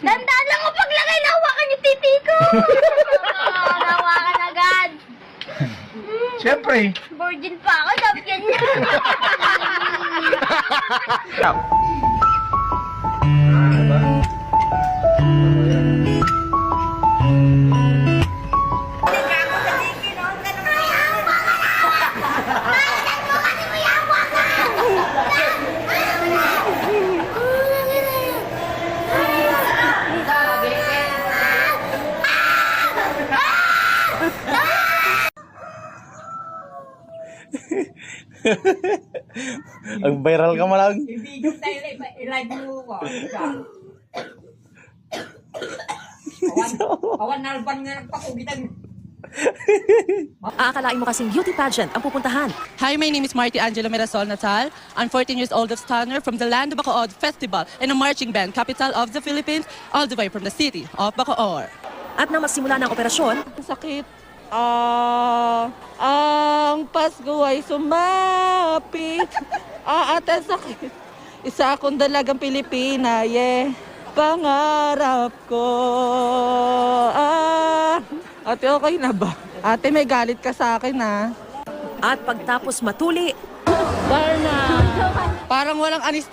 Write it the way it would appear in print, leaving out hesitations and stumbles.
Dandaan lang mo paglagay, nahawakan yung titi ko. Nahawakan agad. Siyempre. Virgin pa ako, sabi niya. Ang viral ka malang. Ibigay tayo i-live mo ko. Awan nalban nga nagpakugitan. Aakalain mo kasing beauty pageant ang pupuntahan. Hi, my name is Marty Angelo Mirasol Natal. I'm 14 years old of Stunner from the land of Bacoor Festival and a marching band, capital of the Philippines, all the way from the city of Bacoor. At nang magsimula ng operasyon, Sakit. Ang Pasko ay sumapit. Ate, sakit. Isa akong dalagang Pilipina, yeah. Pangarap ko. Ate, okay na ba? Ate, may galit ka sa akin, ha? at pagtapos matuli, Darna. Parang walang anesthesia.